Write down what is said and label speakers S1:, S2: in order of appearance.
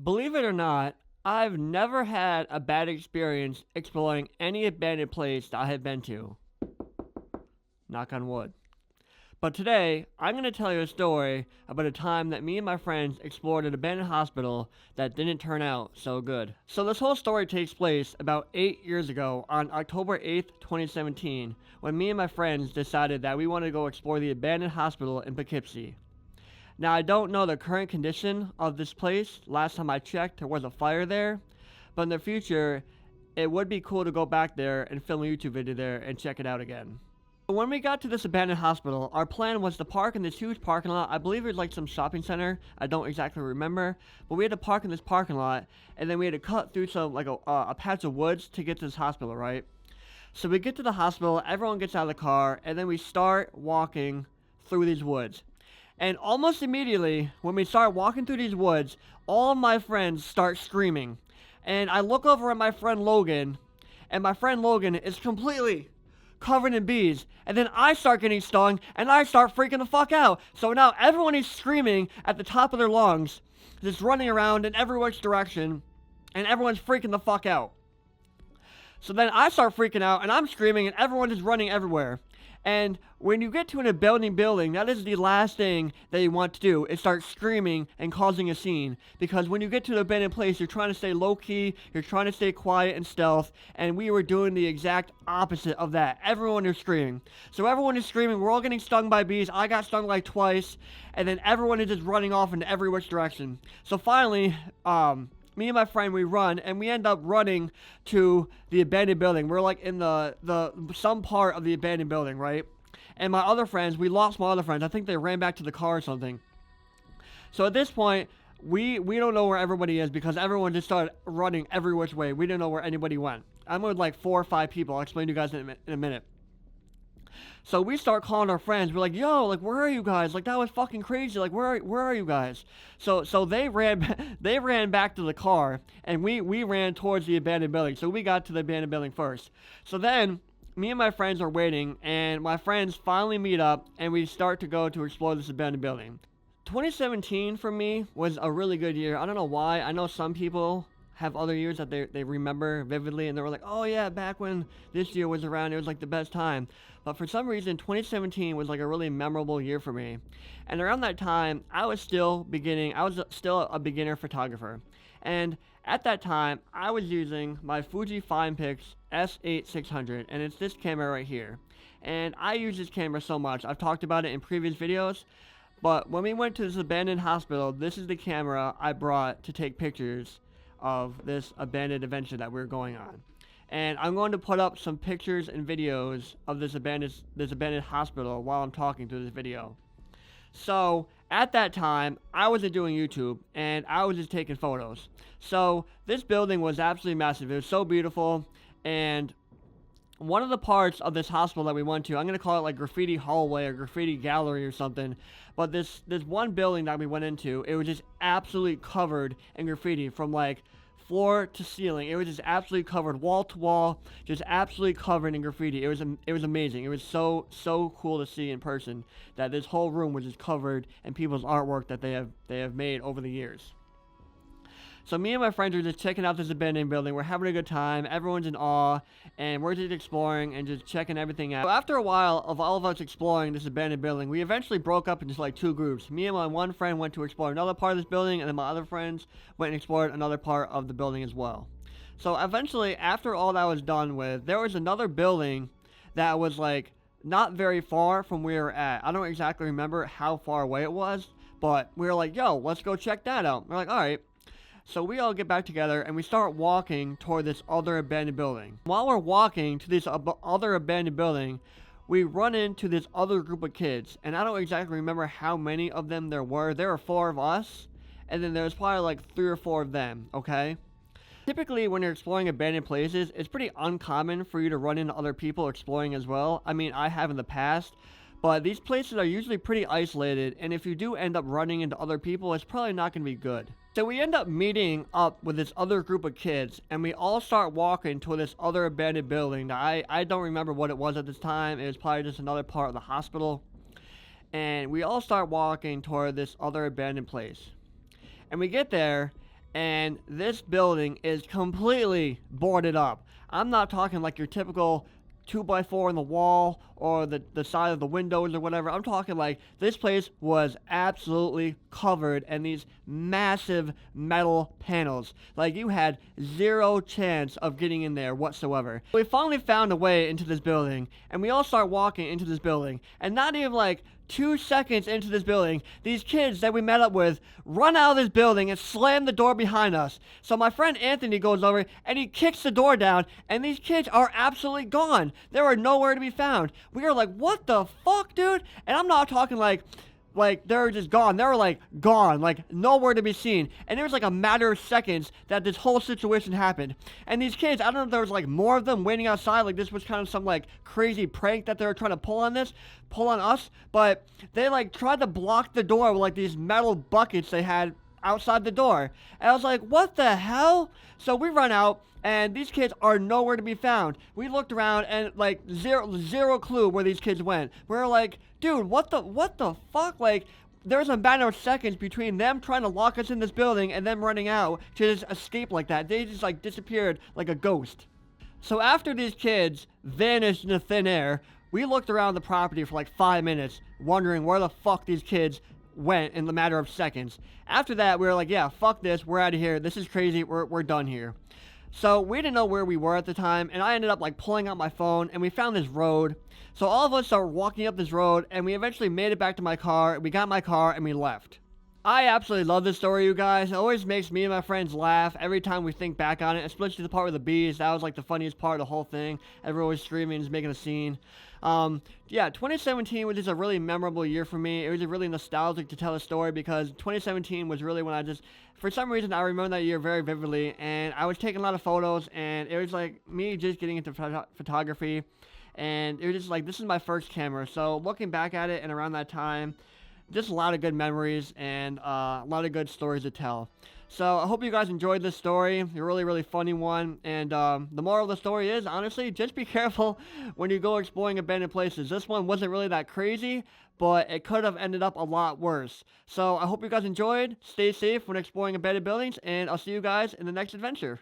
S1: Believe it or not, I've never had a bad experience exploring any abandoned place that I have been to. Knock on wood. But today, I'm going to tell you a story about a time that me and my friends explored an abandoned hospital that didn't turn out so good. So, this whole story takes place about 8 years ago on October 8th, 2017, when me and my friends decided that we wanted to go explore the abandoned hospital in Poughkeepsie. Now, I don't know the current condition of this place. Last time I checked, there was a fire there. But in the future, it would be cool to go back there and film a YouTube video there and check it out again. When we got to this abandoned hospital, our plan was to park in this huge parking lot. I believe it was like some shopping center. I don't exactly remember. But we had to park in this parking lot, and then we had to cut through some like a patch of woods to get to this hospital, right? So we get to the hospital, everyone gets out of the car, and then we start walking through these woods. And almost immediately, when we start walking through these woods, all of my friends start screaming. And I look over at my friend Logan, and my friend Logan is completely covered in bees. And then I start getting stung, and I start freaking the fuck out. So now everyone is screaming at the top of their lungs, just running around in every which direction, and everyone's freaking the fuck out. So then I start freaking out, and I'm screaming, and everyone is running everywhere. And when you get to an abandoned building, that is the last thing that you want to do, is start screaming and causing a scene. Because when you get to an abandoned place, you're trying to stay low-key, you're trying to stay quiet and stealth, and we were doing the exact opposite of that. Everyone is screaming. So everyone is screaming, we're all getting stung by bees, I got stung like twice, and then everyone is just running off in every which direction. So finally, me and my friend, we run, and we end up running to the abandoned building. We're like in some part of the abandoned building, right? And my other friends, we lost my other friends. I think they ran back to the car or something. So at this point, we don't know where everybody is because everyone just started running every which way. We didn't know where anybody went. I'm with like 4 or 5 people. I'll explain to you guys in a minute. So we start calling our friends. We're like, yo, like, where are you guys? Like, that was fucking crazy. Like, where are you guys? So they ran back to the car, and we ran towards the abandoned building. So we got to the abandoned building first. So then me and my friends are waiting, and my friends finally meet up, and we start to go to explore this abandoned building. 2017 for me was a really good year. I don't know why. I know some people have other years that they remember vividly, and they were like, oh yeah, back when this year was around, it was like the best time. But for some reason, 2017 was like a really memorable year for me. And around that time, I was still a beginner photographer. And at that time, I was using my Fuji Filmpix S8600, and it's this camera right here. And I use this camera so much. I've talked about it in previous videos. But when we went to this abandoned hospital, this is the camera I brought to take pictures of this abandoned adventure that we're going on. And I'm going to put up some pictures and videos of this abandoned hospital while I'm talking through this video. So at that time, I wasn't doing YouTube, and I was just taking photos. So this building was absolutely massive. It was so beautiful, and one of the parts of this hospital that we went to, I'm going to call it like graffiti hallway or graffiti gallery or something, but this one building that we went into, it was just absolutely covered in graffiti from like floor to ceiling. It was just absolutely covered wall to wall, just absolutely covered in graffiti. It was amazing. It was so cool to see in person that this whole room was just covered in people's artwork that they have made over the years. So me and my friends are just checking out this abandoned building. We're having a good time. Everyone's in awe, and we're just exploring and just checking everything out. So after a while of all of us exploring this abandoned building, we eventually broke up into like 2 groups. Me and my one friend went to explore another part of this building, and then my other friends went and explored another part of the building as well. So eventually, after all that was done with, there was another building that was like not very far from where we were at. I don't exactly remember how far away it was, but we were like, yo, let's go check that out. We're like, all right. So we all get back together, and we start walking toward this other abandoned building. While we're walking to this other abandoned building, we run into this other group of kids. And I don't exactly remember how many of them there were. There were 4 of us, and then there was probably like 3 or 4 of them, okay? Typically, when you're exploring abandoned places, it's pretty uncommon for you to run into other people exploring as well. I mean, I have in the past. But these places are usually pretty isolated, and if you do end up running into other people, it's probably not going to be good. So we end up meeting up with this other group of kids, and we all start walking to this other abandoned building. Now, I don't remember what it was at this time. It was probably just another part of the hospital. And we all start walking toward this other abandoned place. And we get there, and this building is completely boarded up. I'm not talking like your typical 2x4 in the wall or the side of the windows or whatever. I'm talking like this place was absolutely covered in these massive metal panels. Like you had zero chance of getting in there whatsoever. We finally found a way into this building, and we all start walking into this building, and not even like 2 seconds into this building, these kids that we met up with run out of this building and slam the door behind us. So my friend Anthony goes over and he kicks the door down, and these kids are absolutely gone. They are nowhere to be found. We are like, what the fuck, dude? And I'm not talking like they're just gone. They were like gone, like nowhere to be seen. And it was like a matter of seconds that this whole situation happened. And these kids, I don't know if there was like more of them waiting outside, like this was kind of some like crazy prank that they were trying to pull on us, but they like tried to block the door with like these metal buckets they had outside the door. And I was like, what the hell? So we run out, and these kids are nowhere to be found. We looked around and like zero clue where these kids went. We were like, dude, what the fuck? Like, there's a matter of seconds between them trying to lock us in this building and them running out to just escape like that. They just like disappeared like a ghost. So after these kids vanished into thin air, we looked around the property for like 5 minutes, wondering where the fuck these kids went in the matter of seconds. After that, we were like, yeah, fuck this, we're out of here. This is crazy, we're done here. So we didn't know where we were at the time, and I ended up like pulling out my phone, and we found this road. So all of us started walking up this road, and we eventually made it back to my car. We got my car and we left. I absolutely love this story, you guys. It always makes me and my friends laugh every time we think back on it, especially the part with the bees. That was like the funniest part of the whole thing. Everyone was screaming and making a scene. Yeah, 2017 was just a really memorable year for me. It was really nostalgic to tell a story because 2017 was really when for some reason, I remember that year very vividly, and I was taking a lot of photos, and it was like me just getting into photography, and it was just like, this is my first camera. So looking back at it and around that time, just a lot of good memories and a lot of good stories to tell. So I hope you guys enjoyed this story. A really funny one. And the moral of the story is, honestly, just be careful when you go exploring abandoned places. This one wasn't really that crazy, but it could have ended up a lot worse. So I hope you guys enjoyed. Stay safe when exploring abandoned buildings, and I'll see you guys in the next adventure.